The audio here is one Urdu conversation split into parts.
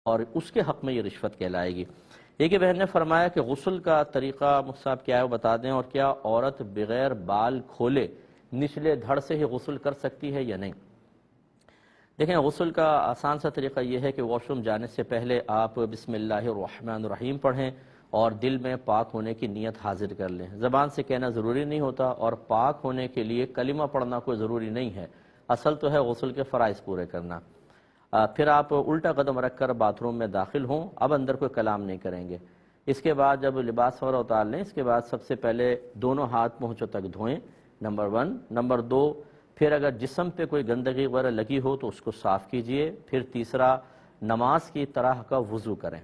اور اس کے حق میں یہ رشوت کہلائے گی۔ ایک بہن نے فرمایا کہ غسل کا طریقہ مصعب کیا ہے وہ بتا دیں، اور کیا عورت بغیر بال کھولے نچلے دھڑ سے ہی غسل کر سکتی ہے یا نہیں؟ دیکھیں، غسل کا آسان سا طریقہ یہ ہے کہ واش روم جانے سے پہلے آپ بسم اللہ الرحمن الرحیم پڑھیں اور دل میں پاک ہونے کی نیت حاضر کر لیں۔ زبان سے کہنا ضروری نہیں ہوتا، اور پاک ہونے کے لیے کلمہ پڑھنا کوئی ضروری نہیں ہے، اصل تو ہے غسل کے فرائض پورے کرنا۔ پھر آپ الٹا قدم رکھ کر باتھ روم میں داخل ہوں، اب اندر کوئی کلام نہیں کریں گے۔ اس کے بعد جب لباس وغیرہ اتار لیں، اس کے بعد سب سے پہلے دونوں ہاتھ پہنچوں تک دھوئیں، نمبر 1۔ نمبر 2، پھر اگر جسم پہ کوئی گندگی وغیرہ لگی ہو تو اس کو صاف کیجئے۔ پھر تیسرا، نماز کی طرح کا وضو کریں۔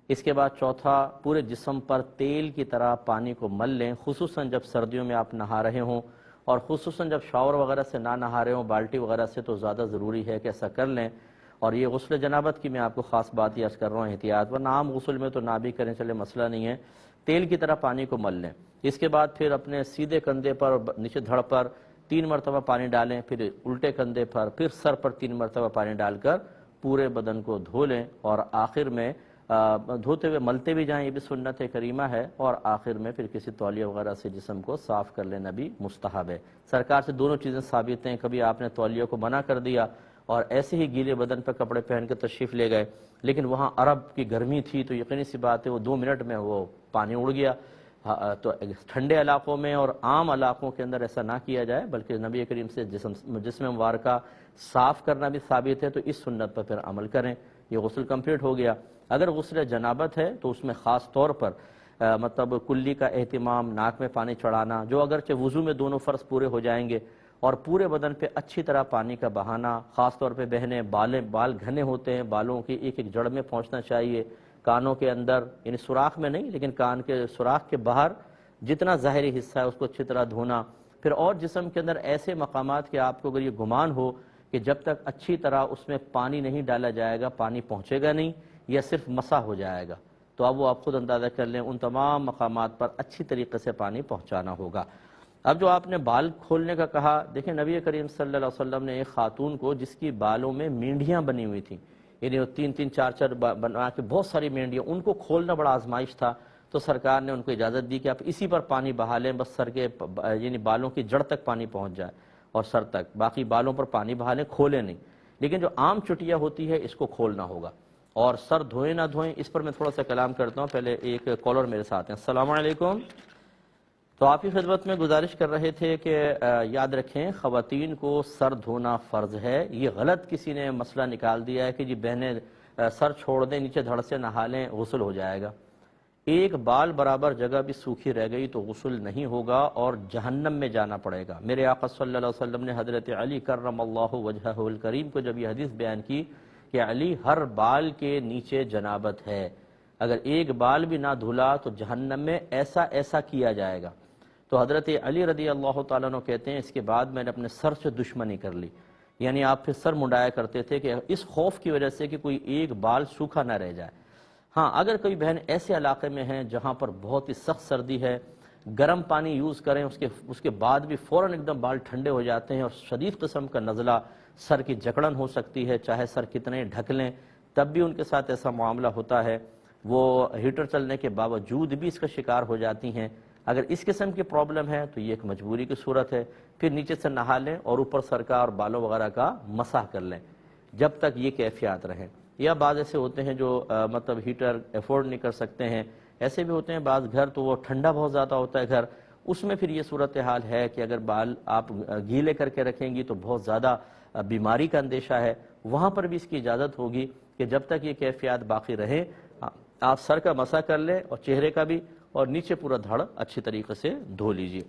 اس کے بعد چوتھا، پورے جسم پر تیل کی طرح پانی کو مل لیں، خصوصاً جب سردیوں میں آپ نہا رہے ہوں، اور خصوصاً جب شاور وغیرہ سے نہ نہا رہے ہوں، بالٹی وغیرہ سے، تو زیادہ ضروری ہے کہ ایسا کر لیں۔ اور یہ غسل جنابت کی میں آپ کو خاص بات یہ عرض کر رہا ہوں، احتیاط، ورنہ عام غسل میں تو نہ بھی کریں چلے، مسئلہ نہیں ہے، تیل کی طرح پانی کو مل لیں۔ اس کے بعد پھر اپنے سیدھے کندھے پر نیچے دھڑ پر 3 مرتبہ پانی ڈالیں، پھر الٹے کندھے پر، پھر سر پر 3 مرتبہ پانی ڈال کر پورے بدن کو دھو لیں، اور آخر میں دھوتے ہوئے ملتے بھی جائیں، یہ بھی سنت کریمہ ہے، اور آخر میں پھر کسی تولیہ وغیرہ سے جسم کو صاف کر لینا بھی مستحب ہے۔ سرکار سے دونوں چیزیں ثابت ہیں، کبھی آپ نے تولیہ کو منع کر دیا اور ایسے ہی گیلے بدن پر کپڑے پہن کے تشریف لے گئے، لیکن وہاں عرب کی گرمی تھی تو یقینی سی بات ہے وہ 2 منٹ میں وہ پانی اڑ گیا۔ تو ٹھنڈے علاقوں میں اور عام علاقوں کے اندر ایسا نہ کیا جائے، بلکہ نبی کریم سے جسم مبارکہ صاف کرنا بھی ثابت ہے، تو اس سنت پر پھر عمل کریں۔ یہ غسل کمپلیٹ ہو گیا۔ اگر غسل جنابت ہے تو اس میں خاص طور پر مطلب کلی کا اہتمام، ناک میں پانی چڑھانا، جو اگرچہ وضو میں دونوں فرض پورے ہو جائیں گے، اور پورے بدن پہ اچھی طرح پانی کا بہانا، خاص طور پہ بہنیں بال گھنے ہوتے ہیں، بالوں کی ایک ایک جڑ میں پہنچنا چاہیے، کانوں کے اندر، یعنی سوراخ میں نہیں لیکن کان کے سوراخ کے باہر جتنا ظاہری حصہ ہے اس کو اچھی طرح دھونا۔ پھر اور جسم کے اندر ایسے مقامات کہ آپ کو اگر یہ گمان ہو کہ جب تک اچھی طرح اس میں پانی نہیں ڈالا جائے گا پانی پہنچے گا نہیں، یا صرف مسح ہو جائے گا، تو اب وہ آپ خود اندازہ کر لیں، ان تمام مقامات پر اچھی طریقے سے پانی پہنچانا ہوگا۔ اب جو آپ نے بال کھولنے کا کہا، دیکھیں نبی کریم صلی اللہ علیہ وسلم نے ایک خاتون کو جس کی بالوں میں مینڈیاں بنی ہوئی تھیں، یعنی 3 4 بنا کے بہت ساری مینڈیاں، ان کو کھولنا بڑا آزمائش تھا، تو سرکار نے ان کو اجازت دی کہ آپ اسی پر پانی بہا لیں، بس سر کے یعنی بالوں کی جڑ تک پانی پہنچ جائے اور سر تک، باقی بالوں پر پانی بہا لیں، کھولیں نہیں۔ لیکن جو عام چٹیا ہوتی ہے اس کو کھولنا ہوگا، اور سر دھوئیں نہ دھوئیں اس پر میں تھوڑا سا کلام کرتا ہوں۔ پہلے ایک کالر میرے ساتھ ہیں۔ السلام علیکم۔ تو آپ کی خدمت میں گزارش کر رہے تھے کہ یاد رکھیں خواتین کو سر دھونا فرض ہے۔ یہ غلط کسی نے مسئلہ نکال دیا ہے کہ جی بہنیں سر چھوڑ دیں، نیچے دھڑ سے نہا لیں، غسل ہو جائے گا۔ ایک بال برابر جگہ بھی سوکھی رہ گئی تو غسل نہیں ہوگا اور جہنم میں جانا پڑے گا۔ میرے آقا صلی اللہ علیہ وسلم نے حضرت علی کرم اللہ وجہہ الکریم کو جب یہ حدیث بیان کی کہ علی ہر بال کے نیچے جنابت ہے، اگر ایک بال بھی نہ دھلا تو جہنم میں ایسا ایسا کیا جائے گا، تو حضرت علی رضی اللہ تعالیٰ عنہ کہتے ہیں اس کے بعد میں نے اپنے سر سے دشمنی کر لی، یعنی آپ پھر سر منڈایا کرتے تھے کہ اس خوف کی وجہ سے کہ کوئی ایک بال سوکھا نہ رہ جائے۔ ہاں، اگر کوئی بہن ایسے علاقے میں ہیں جہاں پر بہت ہی سخت سردی ہے، گرم پانی یوز کریں، اس کے بعد بھی فوراً ایک دم بال ٹھنڈے ہو جاتے ہیں اور شدید قسم کا نزلہ، سر کی جکڑن ہو سکتی ہے، چاہے سر کتنے ڈھک لیں تب بھی ان کے ساتھ ایسا معاملہ ہوتا ہے، وہ ہیٹر چلنے کے باوجود بھی اس کا شکار ہو جاتی ہیں۔ اگر اس قسم کی پرابلم ہے تو یہ ایک مجبوری کی صورت ہے، پھر نیچے سے نہا لیں اور اوپر سر کا اور بالوں وغیرہ کا مسح کر لیں جب تک یہ کیفیات رہیں۔ یا بعض ایسے ہوتے ہیں جو مطلب ہیٹر افورڈ نہیں کر سکتے ہیں، ایسے بھی ہوتے ہیں بعض گھر تو وہ ٹھنڈا بہت زیادہ ہوتا ہے گھر، اس میں پھر یہ صورتحال ہے کہ اگر بال آپ گیلے کر کے رکھیں گی تو بہت زیادہ بیماری کا اندیشہ ہے، وہاں پر بھی اس کی اجازت ہوگی کہ جب تک یہ کیفیات باقی رہے آپ سر کا مسح کر لیں اور چہرے کا بھی، اور نیچے پورا دھڑ اچھی طریقے سے دھو لیجیے۔